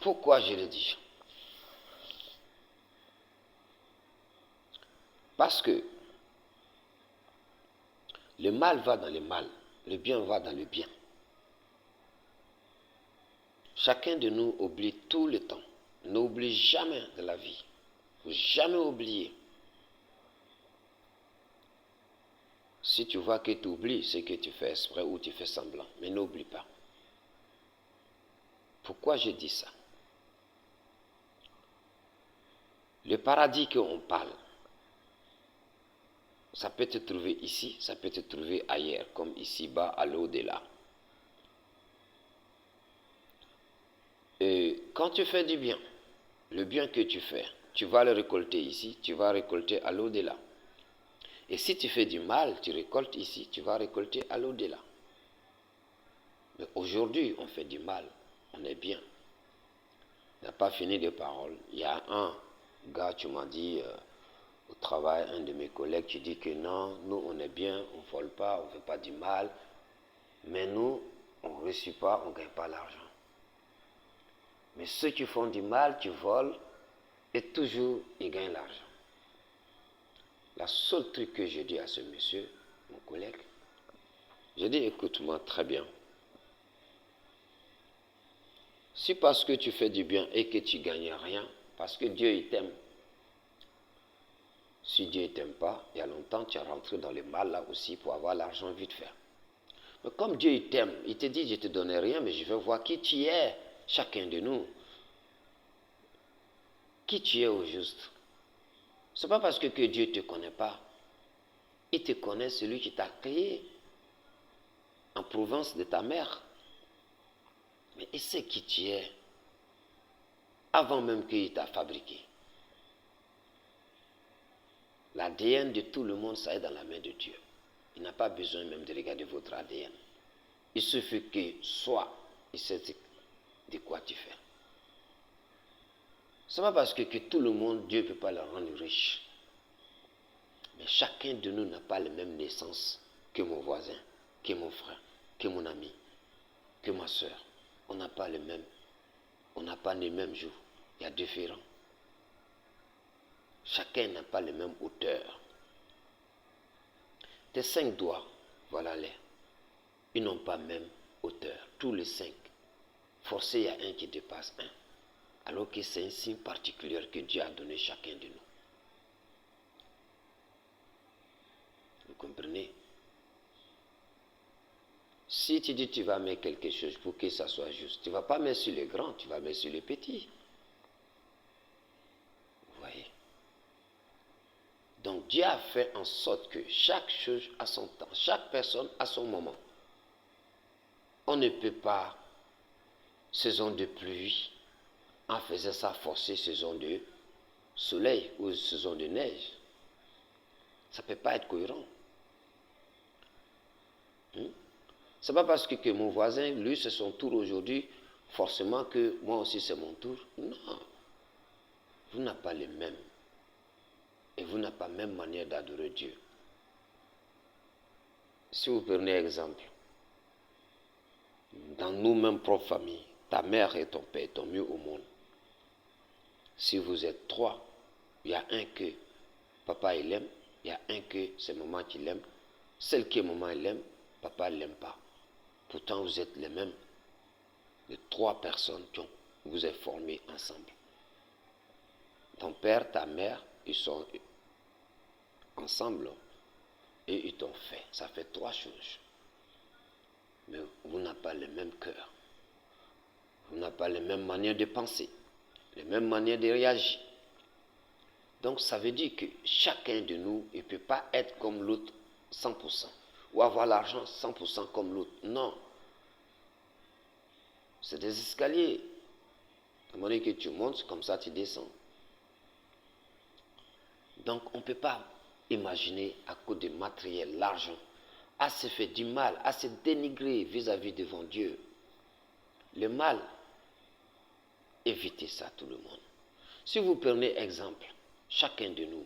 Pourquoi je le dis? Parce que le mal va dans le mal, le bien va dans le bien. Chacun de nous oublie tout le temps. N'oublie jamais de la vie. Il ne faut jamais oublier. Si tu vois que tu oublies, c'est que tu fais exprès ou tu fais semblant. Mais n'oublie pas. Pourquoi je dis ça? Le paradis qu'on parle, ça peut te trouver ici, ça peut te trouver ailleurs, comme ici-bas, à l'au-delà. Et quand tu fais du bien, le bien que tu fais, tu vas le récolter ici, tu vas récolter à l'au-delà. Et si tu fais du mal, tu récoltes ici, tu vas récolter à l'au-delà. Mais aujourd'hui, on fait du mal, on est bien. On n'a pas fini de parole. Il y a un gars, tu m'as dit, au travail, un de mes collègues, tu dis que non, nous on est bien, on ne vole pas, on ne fait pas du mal. Mais nous, on ne reçoit pas, on ne gagne pas l'argent. Mais ceux qui font du mal, qui volent, et toujours, ils gagnent l'argent. La seule truc que je dis à ce monsieur, mon collègue, je dis, écoute-moi très bien. Si parce que tu fais du bien et que tu ne gagnes rien, parce que Dieu il t'aime. Si Dieu ne t'aime pas, il y a longtemps tu es rentré dans le mal là aussi pour avoir l'argent vite fait. Mais comme Dieu il t'aime, il te dit je ne te donne rien, mais je veux voir qui tu es, chacun de nous. Qui tu es au juste. Ce n'est pas parce que Dieu ne te connaît pas. Il te connaît, celui qui t'a créé en provenance de ta mère. Mais il sait qui tu es avant même qu'il t'a fabriqué. L'ADN de tout le monde, ça est dans la main de Dieu. Il n'a pas besoin même de regarder votre ADN. Il suffit que soit, il sait de quoi tu fais. Ce n'est pas parce que tout le monde, Dieu ne peut pas le rendre riche. Mais chacun de nous n'a pas la même naissance que mon voisin, que mon frère, que mon ami, que ma soeur. On n'a pas le même. On n'a pas les mêmes jours. Il y a différents. Chacun n'a pas la même hauteur. Tes 5 doigts, voilà-les. Ils n'ont pas même hauteur. Tous les 5. Forcé, il y a un qui dépasse un. Alors que c'est un signe particulier que Dieu a donné chacun de nous. Vous comprenez? Si tu dis tu vas mettre quelque chose pour que ça soit juste, tu ne vas pas mettre sur les grands, tu vas mettre sur les petits. Vous voyez? Donc Dieu a fait en sorte que chaque chose a son temps, chaque personne a son moment. On ne peut pas, saison de pluie, en faisant ça forcer saison de soleil ou saison de neige. Ça ne peut pas être cohérent. Ce n'est pas parce que mon voisin, lui, c'est son tour aujourd'hui, forcément que moi aussi c'est mon tour. Non. Vous n'avez pas les mêmes. Et vous n'avez pas la même manière d'adorer Dieu. Si vous prenez exemple, dans nous-mêmes propres familles, ta mère et ton père t'ont mis au monde. Si vous êtes 3, il y a un que papa il aime, il y a un que c'est maman qui l'aime, celle que maman il aime, papa ne l'aime pas. Pourtant vous êtes les mêmes. Les 3 personnes qui vous êtes formés ensemble. Ton père, ta mère, ils sont ensemble et ils t'ont fait. Ça fait 3 choses. Mais vous n'avez pas le même cœur. Vous n'avez pas les mêmes manières de penser, les mêmes manières de réagir. Donc ça veut dire que chacun de nous, il ne peut pas être comme l'autre 100%. Ou avoir l'argent 100% comme l'autre. Non. C'est des escaliers. À un moment donné que tu montes, comme ça tu descends. Donc on ne peut pas imaginer à cause du matériel, l'argent, à se faire du mal, à se dénigrer vis-à-vis devant Dieu. Le mal, évitez ça tout le monde. Si vous prenez exemple, chacun de nous,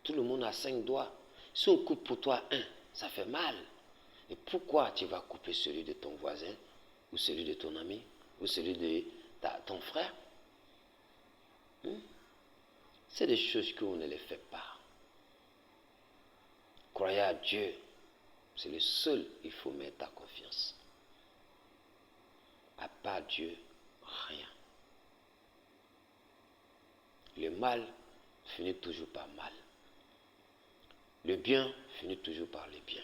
tout le monde a 5 doigts. Si on coupe pour toi un, ça fait mal. Et pourquoi tu vas couper celui de ton voisin, ou celui de ton ami, ou celui de ton frère. C'est des choses qu'on ne les fait pas. Croyez à Dieu, c'est le seul il faut mettre ta confiance. À part Dieu, rien. Le mal finit toujours par mal. Le bien finit toujours par le bien.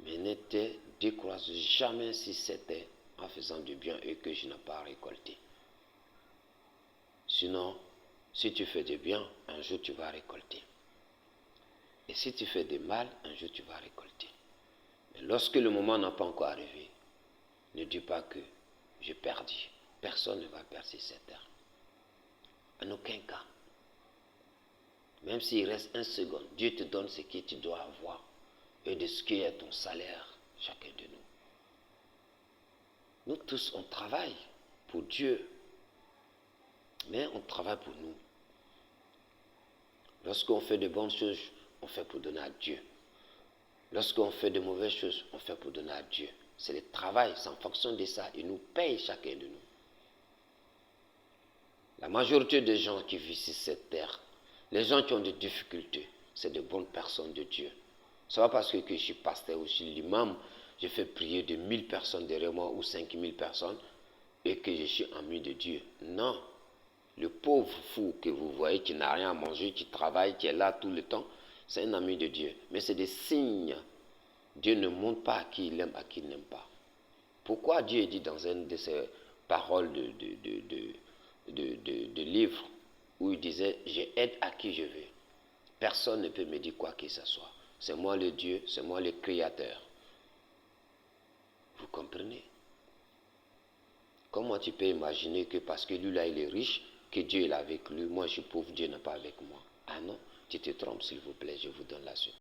Mais ne te décourage jamais si c'était en faisant du bien et que je n'ai pas récolté. Sinon, si tu fais du bien, un jour tu vas récolter. Et si tu fais du mal, un jour tu vas récolter. Mais lorsque le moment n'a pas encore arrivé, ne dis pas que j'ai perdu. Personne ne va percer cette terre. En aucun cas. Même s'il reste un seconde, Dieu te donne ce que tu dois avoir et de ce qui est ton salaire, chacun de nous. Nous tous, on travaille pour Dieu, mais on travaille pour nous. Lorsqu'on fait de bonnes choses, on fait pour donner à Dieu. Lorsqu'on fait de mauvaises choses, on fait pour donner à Dieu. C'est le travail, c'est en fonction de ça. Il nous paye chacun de nous. La majorité des gens qui vivent sur cette terre, les gens qui ont des difficultés, c'est de bonnes personnes de Dieu. Ce n'est pas parce que je suis pasteur ou je suis l'imam, je fais prier de 1000 personnes derrière moi ou 5000 personnes et que je suis ami de Dieu. Non. Le pauvre fou que vous voyez qui n'a rien à manger, qui travaille, qui est là tout le temps, c'est un ami de Dieu. Mais c'est des signes. Dieu ne montre pas à qui il aime, à qui il n'aime pas. Pourquoi Dieu dit dans une de ses paroles de livre où il disait « Je aide à qui je veux ». Personne ne peut me dire quoi que ce soit. C'est moi le Dieu, c'est moi le Créateur. Vous comprenez? Comment tu peux imaginer que parce que lui là il est riche, que Dieu est avec lui, moi je suis pauvre, Dieu n'est pas avec moi? Ah non, tu te trompes s'il vous plaît, je vous donne la suite.